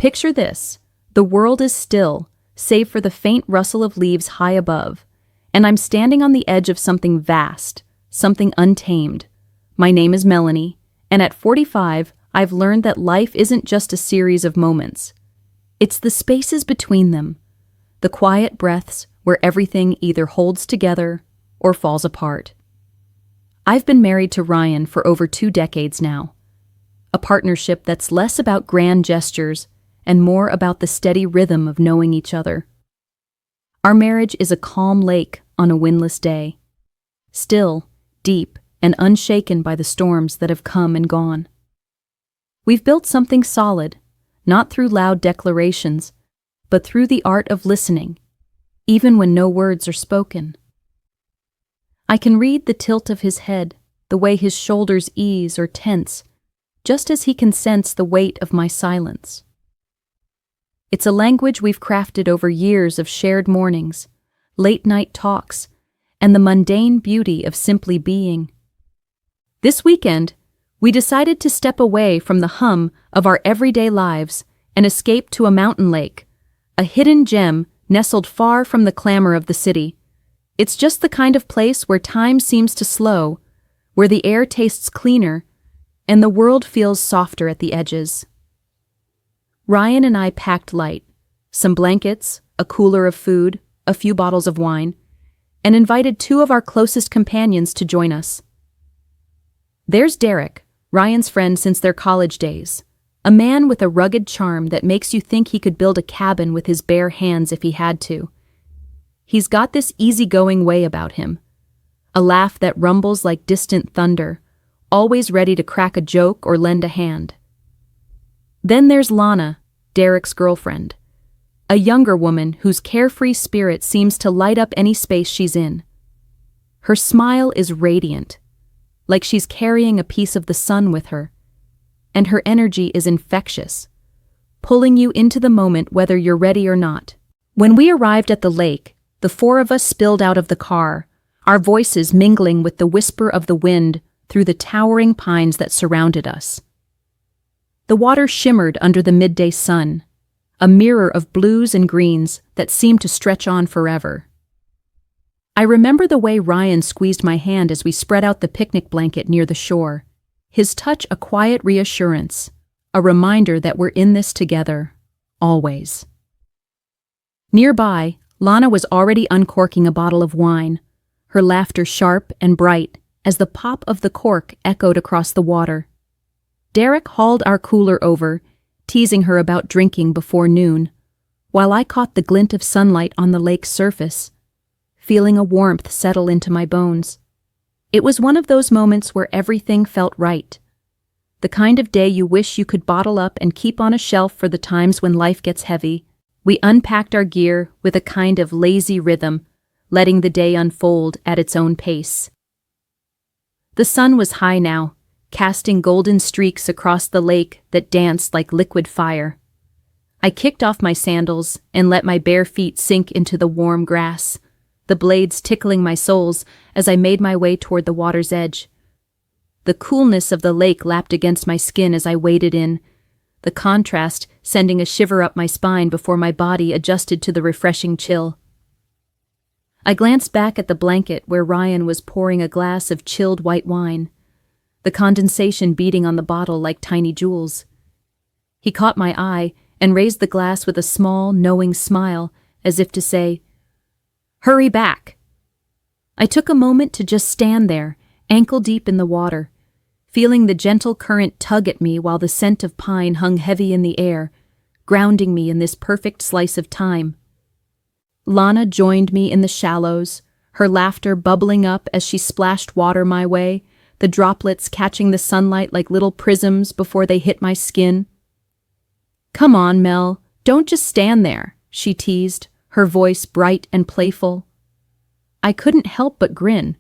Picture this. The world is still, save for the faint rustle of leaves high above, and I'm standing on the edge of something vast, something untamed. My name is Melanie, and at 45, I've learned that life isn't just a series of moments. It's the spaces between them, the quiet breaths where everything either holds together or falls apart. I've been married to Ryan for over 2 decades now, a partnership that's less about grand gestures and more about the steady rhythm of knowing each other. Our marriage is a calm lake on a windless day, still, deep, and unshaken by the storms that have come and gone. We've built something solid, not through loud declarations, but through the art of listening, even when no words are spoken. I can read the tilt of his head, the way his shoulders ease or tense, just as he can sense the weight of my silence. It's a language we've crafted over years of shared mornings, late-night talks, and the mundane beauty of simply being. This weekend, we decided to step away from the hum of our everyday lives and escape to a mountain lake, a hidden gem nestled far from the clamor of the city. It's just the kind of place where time seems to slow, where the air tastes cleaner, and the world feels softer at the edges. Ryan and I packed light, some blankets, a cooler of food, a few bottles of wine, and invited 2 of our closest companions to join us. There's Derek, Ryan's friend since their college days, a man with a rugged charm that makes you think he could build a cabin with his bare hands if he had to. He's got this easygoing way about him, a laugh that rumbles like distant thunder, always ready to crack a joke or lend a hand. Then there's Lana, Derek's girlfriend, a younger woman whose carefree spirit seems to light up any space she's in. Her smile is radiant, like she's carrying a piece of the sun with her, and her energy is infectious, pulling you into the moment whether you're ready or not. When we arrived at the lake, the 4 of us spilled out of the car, our voices mingling with the whisper of the wind through the towering pines that surrounded us. The water shimmered under the midday sun, a mirror of blues and greens that seemed to stretch on forever. I remember the way Ryan squeezed my hand as we spread out the picnic blanket near the shore, his touch a quiet reassurance, a reminder that we're in this together, always. Nearby, Lana was already uncorking a bottle of wine, her laughter sharp and bright as the pop of the cork echoed across the water. Derek hauled our cooler over, teasing her about drinking before noon, while I caught the glint of sunlight on the lake's surface, feeling a warmth settle into my bones. It was one of those moments where everything felt right. The kind of day you wish you could bottle up and keep on a shelf for the times when life gets heavy. We unpacked our gear with a kind of lazy rhythm, letting the day unfold at its own pace. The sun was high now, casting golden streaks across the lake that danced like liquid fire. I kicked off my sandals and let my bare feet sink into the warm grass, the blades tickling my soles as I made my way toward the water's edge. The coolness of the lake lapped against my skin as I waded in, the contrast sending a shiver up my spine before my body adjusted to the refreshing chill. I glanced back at the blanket where Ryan was pouring a glass of chilled white wine, the condensation beating on the bottle like tiny jewels. He caught my eye and raised the glass with a small, knowing smile, as if to say, "Hurry back." I took a moment to just stand there, ankle deep in the water, feeling the gentle current tug at me while the scent of pine hung heavy in the air, grounding me in this perfect slice of time. Lana joined me in the shallows, her laughter bubbling up as she splashed water my way, the droplets catching the sunlight like little prisms before they hit my skin. "Come on, Mel, don't just stand there," she teased, her voice bright and playful. I couldn't help but grin,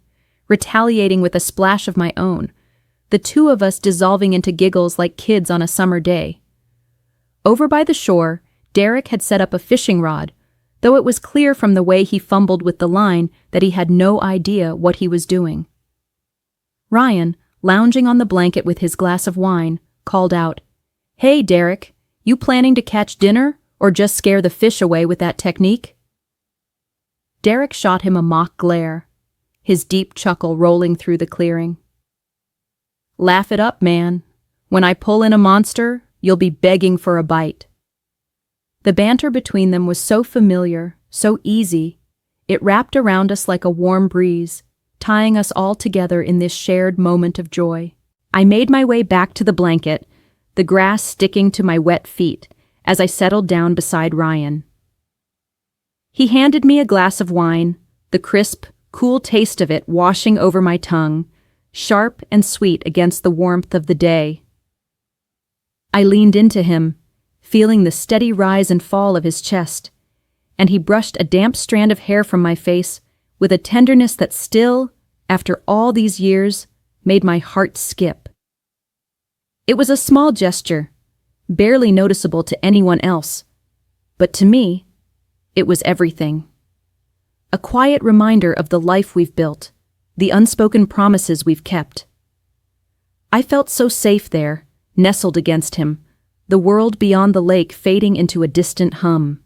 retaliating with a splash of my own, the 2 of us dissolving into giggles like kids on a summer day. Over by the shore, Derek had set up a fishing rod, though it was clear from the way he fumbled with the line that he had no idea what he was doing. Ryan, lounging on the blanket with his glass of wine, called out, "Hey, Derek, You planning to catch dinner, or just scare the fish away with that technique?" Derek shot him a mock glare, his deep chuckle rolling through the clearing. "Laugh it up, man. When I pull in a monster, you'll be begging for a bite." The banter between them was so familiar, so easy, it wrapped around us like a warm breeze, tying us all together in this shared moment of joy. I made my way back to the blanket, the grass sticking to my wet feet, as I settled down beside Ryan. He handed me a glass of wine, the crisp, cool taste of it washing over my tongue, sharp and sweet against the warmth of the day. I leaned into him, feeling the steady rise and fall of his chest, and he brushed a damp strand of hair from my face with a tenderness that still, after all these years, made my heart skip. It was a small gesture, barely noticeable to anyone else, but to me, it was everything. A quiet reminder of the life we've built, the unspoken promises we've kept. I felt so safe there, nestled against him, the world beyond the lake fading into a distant hum.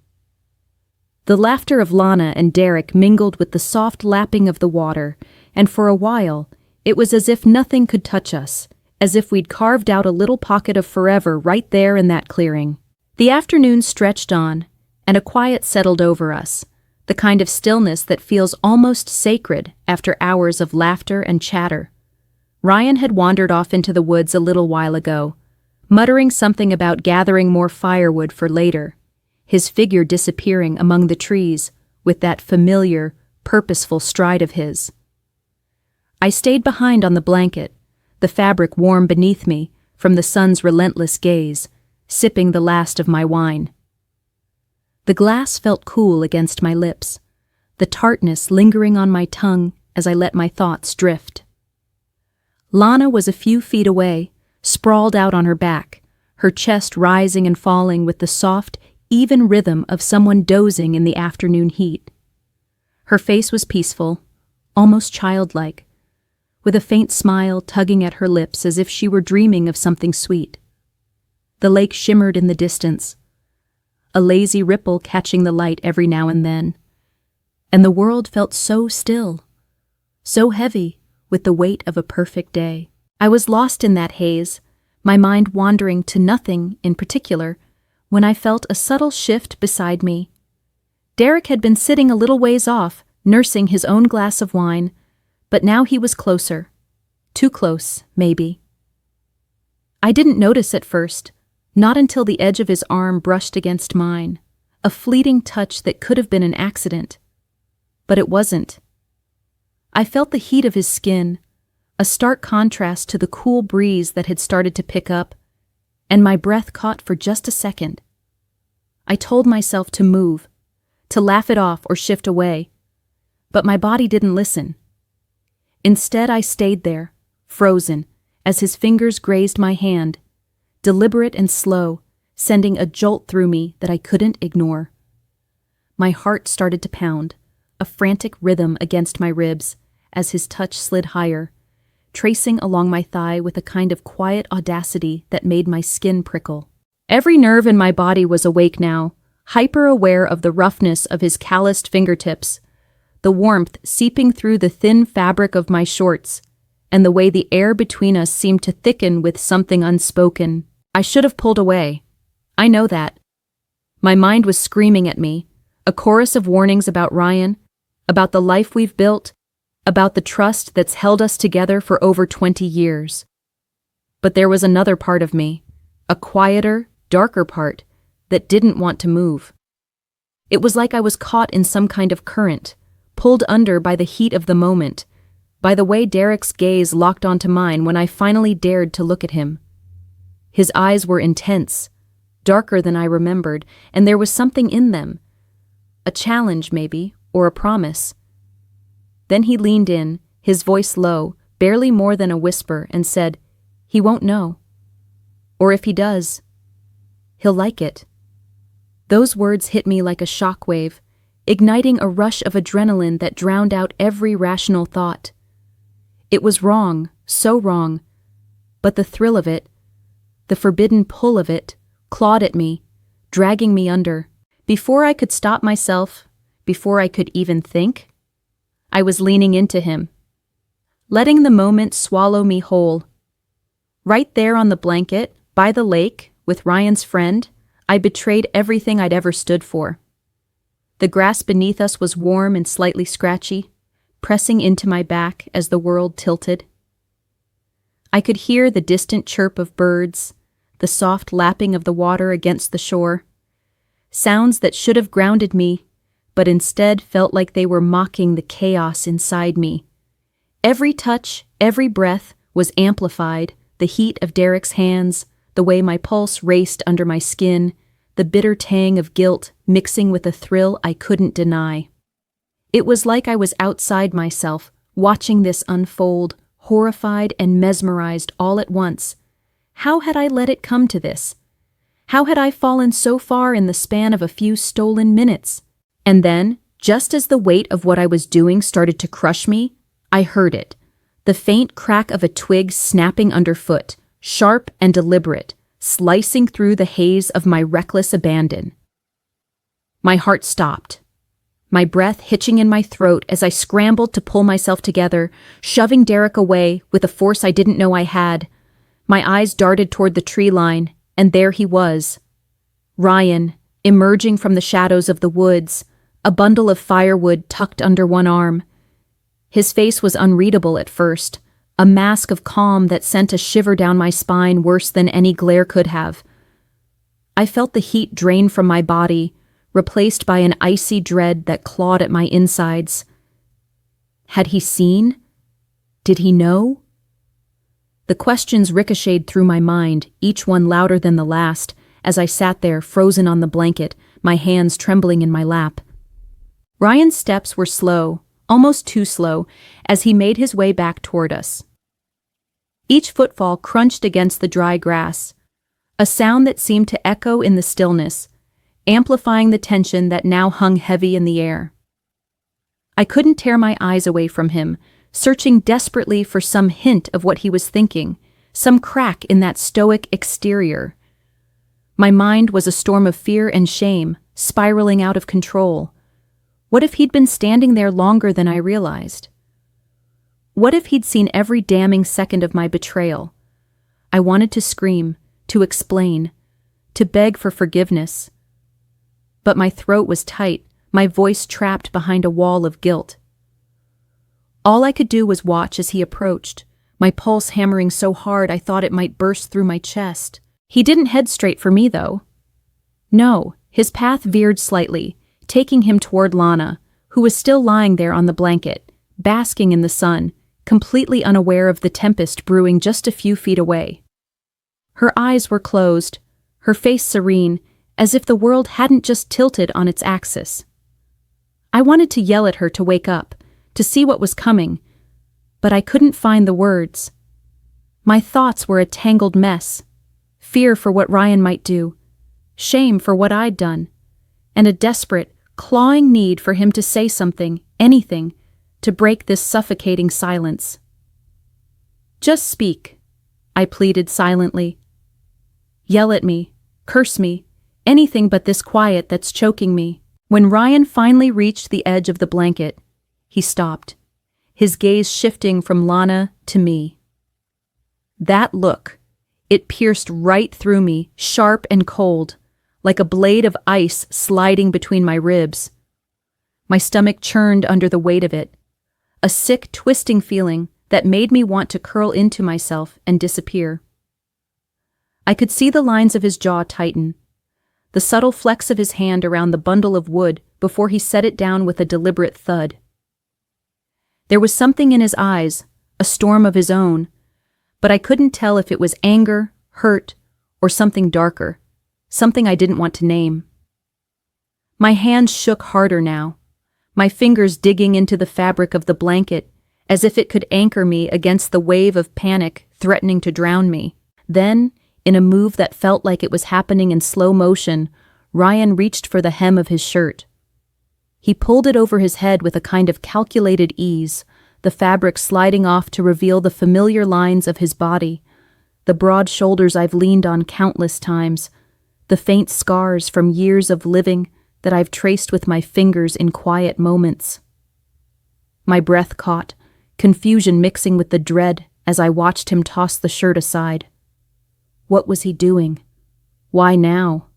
The laughter of Lana and Derek mingled with the soft lapping of the water, and for a while, it was as if nothing could touch us, as if we'd carved out a little pocket of forever right there in that clearing. The afternoon stretched on, and a quiet settled over us, the kind of stillness that feels almost sacred after hours of laughter and chatter. Ryan had wandered off into the woods a little while ago, muttering something about gathering more firewood for later, his figure disappearing among the trees with that familiar, purposeful stride of his. I stayed behind on the blanket, the fabric warm beneath me from the sun's relentless gaze, sipping the last of my wine. The glass felt cool against my lips, the tartness lingering on my tongue as I let my thoughts drift. Lana was a few feet away, sprawled out on her back, her chest rising and falling with the soft, even rhythm of someone dozing in the afternoon heat. Her face was peaceful, almost childlike, with a faint smile tugging at her lips as if she were dreaming of something sweet. The lake shimmered in the distance, a lazy ripple catching the light every now and then, and the world felt so still, so heavy with the weight of a perfect day. I was lost in that haze, my mind wandering to nothing in particular, when I felt a subtle shift beside me. Derek had been sitting a little ways off, nursing his own glass of wine, but now he was closer. Too close, maybe. I didn't notice at first, not until the edge of his arm brushed against mine, a fleeting touch that could have been an accident. But it wasn't. I felt the heat of his skin, a stark contrast to the cool breeze that had started to pick up, and my breath caught for just a second. I told myself to move, to laugh it off or shift away, but my body didn't listen. Instead, I stayed there, frozen, as his fingers grazed my hand, deliberate and slow, sending a jolt through me that I couldn't ignore. My heart started to pound, a frantic rhythm against my ribs, as his touch slid higher, tracing along my thigh with a kind of quiet audacity that made my skin prickle. Every nerve in my body was awake now, hyper-aware of the roughness of his calloused fingertips, the warmth seeping through the thin fabric of my shorts, and the way the air between us seemed to thicken with something unspoken. I should have pulled away. I know that. My mind was screaming at me, a chorus of warnings about Ryan, about the life we've built, about the trust that's held us together for over 20 years. But there was another part of me, a quieter, darker part, that didn't want to move. It was like I was caught in some kind of current, pulled under by the heat of the moment, by the way Derek's gaze locked onto mine when I finally dared to look at him. His eyes were intense, darker than I remembered, and there was something in them, a challenge maybe, or a promise. Then he leaned in, his voice low, barely more than a whisper, and said, "He won't know. Or if he does, he'll like it." Those words hit me like a shockwave, igniting a rush of adrenaline that drowned out every rational thought. It was wrong, so wrong, but the thrill of it, the forbidden pull of it, clawed at me, dragging me under. Before I could stop myself, before I could even think, I was leaning into him, letting the moment swallow me whole. Right there on the blanket, by the lake, with Ryan's friend, I betrayed everything I'd ever stood for. The grass beneath us was warm and slightly scratchy, pressing into my back as the world tilted. I could hear the distant chirp of birds, the soft lapping of the water against the shore, sounds that should have grounded me, but instead felt like they were mocking the chaos inside me. Every touch, every breath was amplified, the heat of Derek's hands, the way my pulse raced under my skin, the bitter tang of guilt mixing with a thrill I couldn't deny. It was like I was outside myself, watching this unfold, horrified and mesmerized all at once. How had I let it come to this? How had I fallen so far in the span of a few stolen minutes? And then, just as the weight of what I was doing started to crush me, I heard it. The faint crack of a twig snapping underfoot, sharp and deliberate, slicing through the haze of my reckless abandon. My heart stopped, my breath hitching in my throat as I scrambled to pull myself together, shoving Derek away with a force I didn't know I had. My eyes darted toward the tree line, and there he was. Ryan, emerging from the shadows of the woods, a bundle of firewood tucked under one arm. His face was unreadable at first, a mask of calm that sent a shiver down my spine worse than any glare could have. I felt the heat drain from my body, replaced by an icy dread that clawed at my insides. Had he seen? Did he know? The questions ricocheted through my mind, each one louder than the last, as I sat there frozen on the blanket, my hands trembling in my lap. Ryan's steps were slow, almost too slow, as he made his way back toward us. Each footfall crunched against the dry grass, a sound that seemed to echo in the stillness, amplifying the tension that now hung heavy in the air. I couldn't tear my eyes away from him, searching desperately for some hint of what he was thinking, some crack in that stoic exterior. My mind was a storm of fear and shame, spiraling out of control. What if he'd been standing there longer than I realized? What if he'd seen every damning second of my betrayal? I wanted to scream, to explain, to beg for forgiveness. But my throat was tight, my voice trapped behind a wall of guilt. All I could do was watch as he approached, my pulse hammering so hard I thought it might burst through my chest. He didn't head straight for me, though. No, his path veered slightly, taking him toward Lana, who was still lying there on the blanket, basking in the sun, completely unaware of the tempest brewing just a few feet away. Her eyes were closed, her face serene, as if the world hadn't just tilted on its axis. I wanted to yell at her to wake up, to see what was coming, but I couldn't find the words. My thoughts were a tangled mess, fear for what Ryan might do, shame for what I'd done, and a desperate, clawing need for him to say something, anything, to break this suffocating silence. Just speak, I pleaded silently. Yell at me, curse me, anything but this quiet that's choking me. When Ryan finally reached the edge of the blanket, he stopped, his gaze shifting from Lana to me. That look, it pierced right through me, sharp and cold, like a blade of ice sliding between my ribs. My stomach churned under the weight of it, a sick, twisting feeling that made me want to curl into myself and disappear. I could see the lines of his jaw tighten, the subtle flex of his hand around the bundle of wood before he set it down with a deliberate thud. There was something in his eyes, a storm of his own, but I couldn't tell if it was anger, hurt, or something darker, something I didn't want to name. My hands shook harder now, my fingers digging into the fabric of the blanket as if it could anchor me against the wave of panic threatening to drown me. Then, in a move that felt like it was happening in slow motion, Ryan reached for the hem of his shirt. He pulled it over his head with a kind of calculated ease, the fabric sliding off to reveal the familiar lines of his body, the broad shoulders I've leaned on countless times, the faint scars from years of living that I've traced with my fingers in quiet moments. My breath caught, confusion mixing with the dread as I watched him toss the shirt aside. What was he doing? Why now?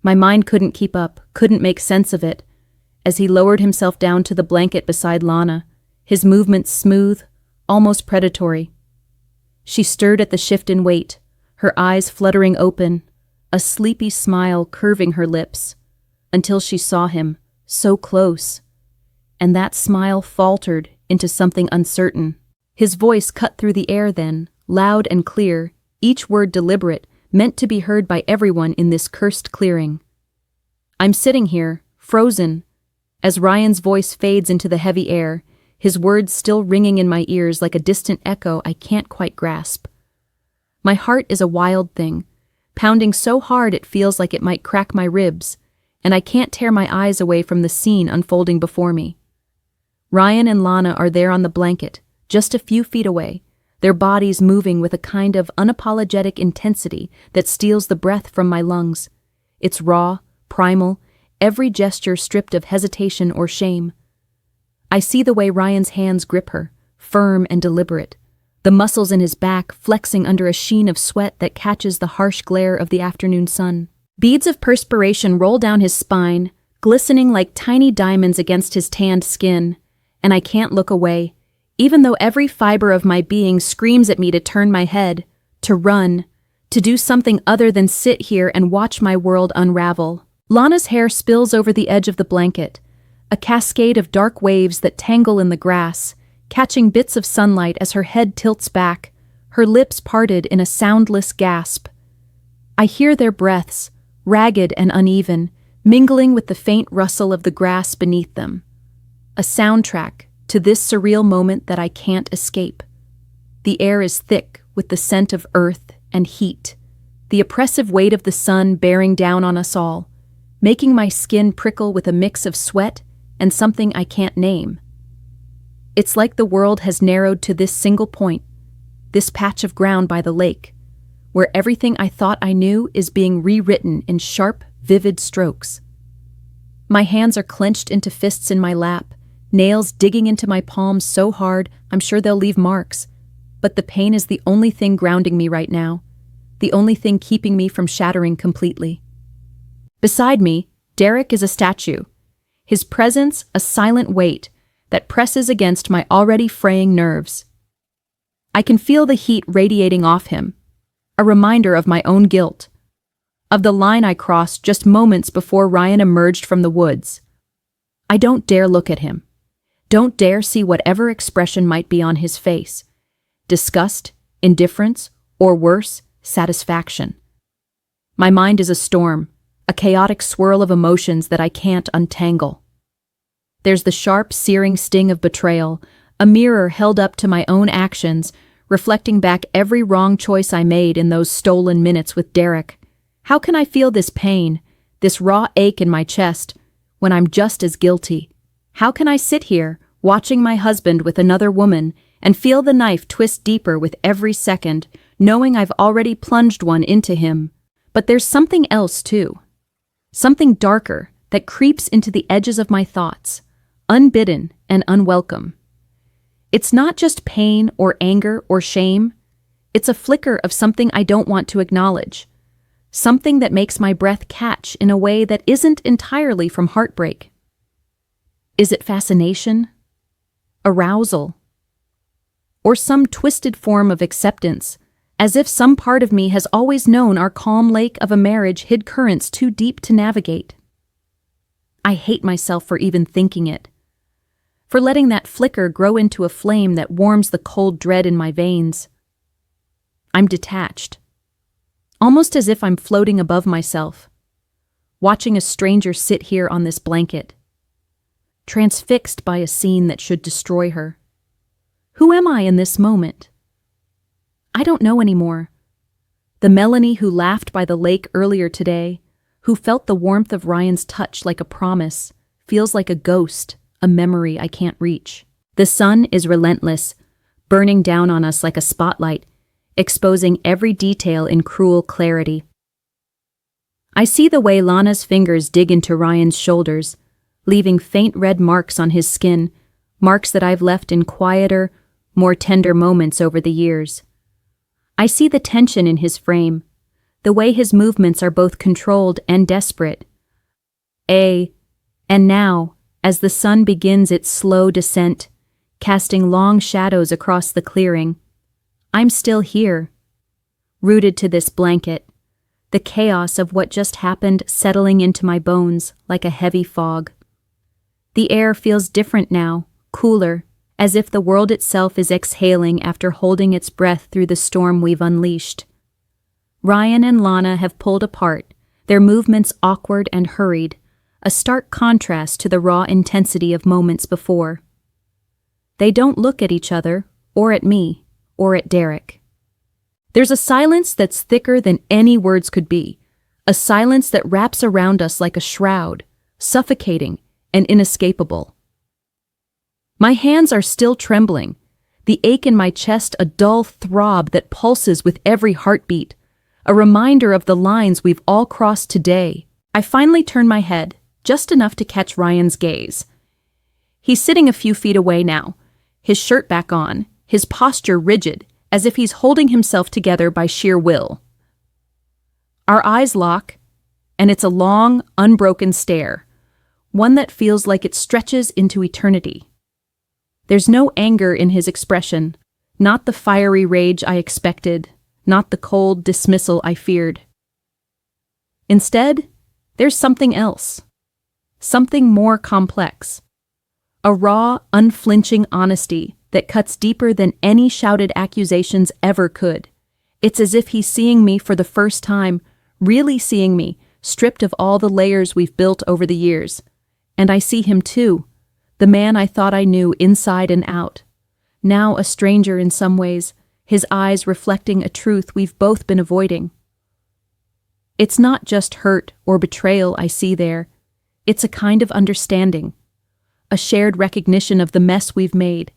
My mind couldn't keep up, couldn't make sense of it, as he lowered himself down to the blanket beside Lana, his movements smooth, almost predatory. She stirred at the shift in weight, her eyes fluttering open, a sleepy smile curving her lips, until she saw him, so close, and that smile faltered into something uncertain. His voice cut through the air then, loud and clear, each word deliberate, meant to be heard by everyone in this cursed clearing. I'm sitting here, frozen, as Ryan's voice fades into the heavy air, his words still ringing in my ears like a distant echo I can't quite grasp. My heart is a wild thing, pounding so hard it feels like it might crack my ribs, and I can't tear my eyes away from the scene unfolding before me. Ryan and Lana are there on the blanket, just a few feet away, their bodies moving with a kind of unapologetic intensity that steals the breath from my lungs. It's raw, primal, every gesture stripped of hesitation or shame. I see the way Ryan's hands grip her, firm and deliberate, the muscles in his back flexing under a sheen of sweat that catches the harsh glare of the afternoon sun. Beads of perspiration roll down his spine, glistening like tiny diamonds against his tanned skin, and I can't look away, even though every fiber of my being screams at me to turn my head, to run, to do something other than sit here and watch my world unravel. Lana's hair spills over the edge of the blanket, a cascade of dark waves that tangle in the grass, catching bits of sunlight as her head tilts back, her lips parted in a soundless gasp. I hear their breaths, ragged and uneven, mingling with the faint rustle of the grass beneath them. A soundtrack to this surreal moment that I can't escape. The air is thick with the scent of earth and heat, the oppressive weight of the sun bearing down on us all, making my skin prickle with a mix of sweat and something I can't name. It's like the world has narrowed to this single point, this patch of ground by the lake, where everything I thought I knew is being rewritten in sharp, vivid strokes. My hands are clenched into fists in my lap, nails digging into my palms so hard I'm sure they'll leave marks, but the pain is the only thing grounding me right now, the only thing keeping me from shattering completely. Beside me, Derek is a statue, his presence a silent weight that presses against my already fraying nerves. I can feel the heat radiating off him, a reminder of my own guilt, of the line I crossed just moments before Ryan emerged from the woods. I don't dare look at him. Don't dare see whatever expression might be on his face. Disgust, indifference, or worse, satisfaction. My mind is a storm, a chaotic swirl of emotions that I can't untangle. There's the sharp, searing sting of betrayal, a mirror held up to my own actions, reflecting back every wrong choice I made in those stolen minutes with Derek. How can I feel this pain, this raw ache in my chest, when I'm just as guilty? How can I sit here, watching my husband with another woman, and feel the knife twist deeper with every second, knowing I've already plunged one into him? But there's something else, too. Something darker that creeps into the edges of my thoughts, unbidden and unwelcome. It's not just pain or anger or shame. It's a flicker of something I don't want to acknowledge. Something that makes my breath catch in a way that isn't entirely from heartbreak. Is it fascination? Arousal? Or some twisted form of acceptance, as if some part of me has always known our calm lake of a marriage hid currents too deep to navigate? I hate myself for even thinking it, for letting that flicker grow into a flame that warms the cold dread in my veins. I'm detached, almost as if I'm floating above myself, watching a stranger sit here on this blanket, transfixed by a scene that should destroy her. Who am I in this moment? I don't know anymore. The Melanie who laughed by the lake earlier today, who felt the warmth of Ryan's touch like a promise, feels like a ghost, a memory I can't reach. The sun is relentless, burning down on us like a spotlight, exposing every detail in cruel clarity. I see the way Lana's fingers dig into Ryan's shoulders, leaving faint red marks on his skin, marks that I've left in quieter, more tender moments over the years. I see the tension in his frame, the way his movements are both controlled and desperate. And now, as the sun begins its slow descent, casting long shadows across the clearing, I'm still here, rooted to this blanket, the chaos of what just happened settling into my bones like a heavy fog. The air feels different now, cooler, as if the world itself is exhaling after holding its breath through the storm we've unleashed. Ryan and Lana have pulled apart, their movements awkward and hurried, a stark contrast to the raw intensity of moments before. They don't look at each other, or at me, or at Derek. There's a silence that's thicker than any words could be, a silence that wraps around us like a shroud, suffocating and inescapable. My hands are still trembling, the ache in my chest a dull throb that pulses with every heartbeat, a reminder of the lines we've all crossed today. I finally turn my head, just enough to catch Ryan's gaze. He's sitting a few feet away now, his shirt back on, his posture rigid, as if he's holding himself together by sheer will. Our eyes lock, and it's a long, unbroken stare, one that feels like it stretches into eternity. There's no anger in his expression, not the fiery rage I expected, not the cold dismissal I feared. Instead, there's something else, something more complex, a raw, unflinching honesty that cuts deeper than any shouted accusations ever could. It's as if he's seeing me for the first time, really seeing me, stripped of all the layers we've built over the years. And I see him too, the man I thought I knew inside and out. Now a stranger in some ways, his eyes reflecting a truth we've both been avoiding. It's not just hurt or betrayal I see there. It's a kind of understanding, a shared recognition of the mess we've made,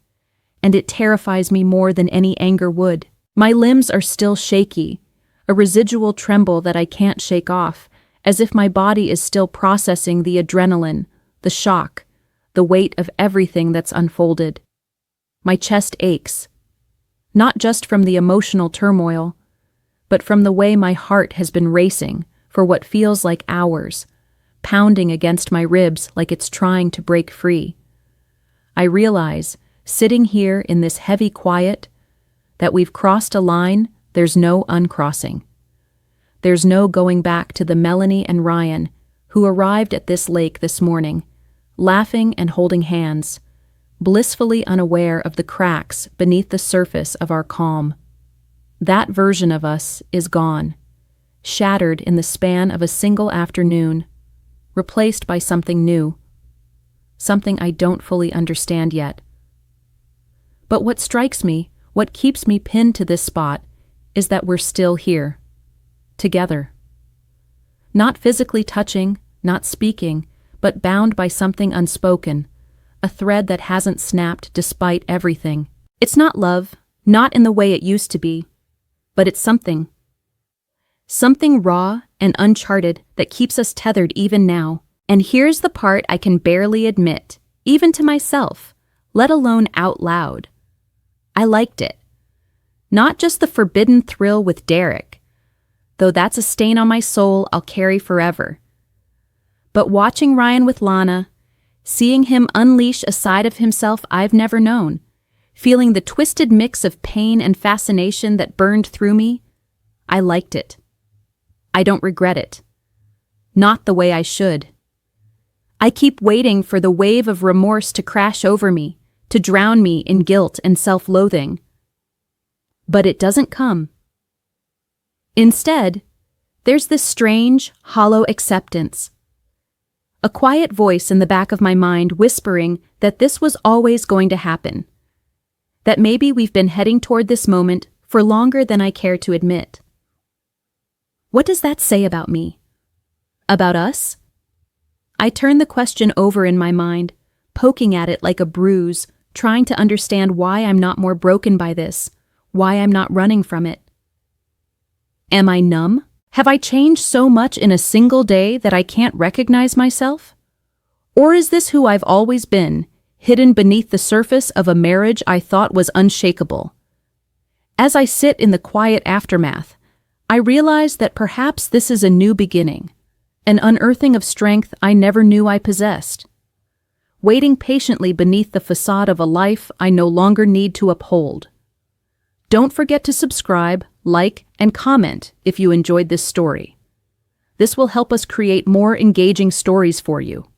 and it terrifies me more than any anger would. My limbs are still shaky, a residual tremble that I can't shake off, as if my body is still processing the adrenaline, the shock, the weight of everything that's unfolded. My chest aches, not just from the emotional turmoil, but from the way my heart has been racing for what feels like hours, pounding against my ribs like it's trying to break free. I realize, sitting here in this heavy quiet, that we've crossed a line there's no uncrossing. There's no going back to the Melanie and Ryan who arrived at this lake this morning, laughing and holding hands, blissfully unaware of the cracks beneath the surface of our calm. That version of us is gone, shattered in the span of a single afternoon, replaced by something new, something I don't fully understand yet. But what strikes me, what keeps me pinned to this spot, is that we're still here, together. Not physically touching, not speaking, but bound by something unspoken, a thread that hasn't snapped despite everything. It's not love, not in the way it used to be, but it's something. Something raw and uncharted that keeps us tethered even now. And here's the part I can barely admit, even to myself, let alone out loud. I liked it. Not just the forbidden thrill with Derek, though that's a stain on my soul I'll carry forever. But watching Ryan with Lana, seeing him unleash a side of himself I've never known, feeling the twisted mix of pain and fascination that burned through me, I liked it. I don't regret it. Not the way I should. I keep waiting for the wave of remorse to crash over me, to drown me in guilt and self-loathing. But it doesn't come. Instead, there's this strange, hollow acceptance. A quiet voice in the back of my mind whispering that this was always going to happen. That maybe we've been heading toward this moment for longer than I care to admit. What does that say about me? About us? I turn the question over in my mind, poking at it like a bruise, trying to understand why I'm not more broken by this, why I'm not running from it. Am I numb? Have I changed so much in a single day that I can't recognize myself? Or is this who I've always been, hidden beneath the surface of a marriage I thought was unshakable? As I sit in the quiet aftermath, I realize that perhaps this is a new beginning, an unearthing of strength I never knew I possessed. Waiting patiently beneath the facade of a life I no longer need to uphold. Don't forget to subscribe, like, and comment if you enjoyed this story. This will help us create more engaging stories for you.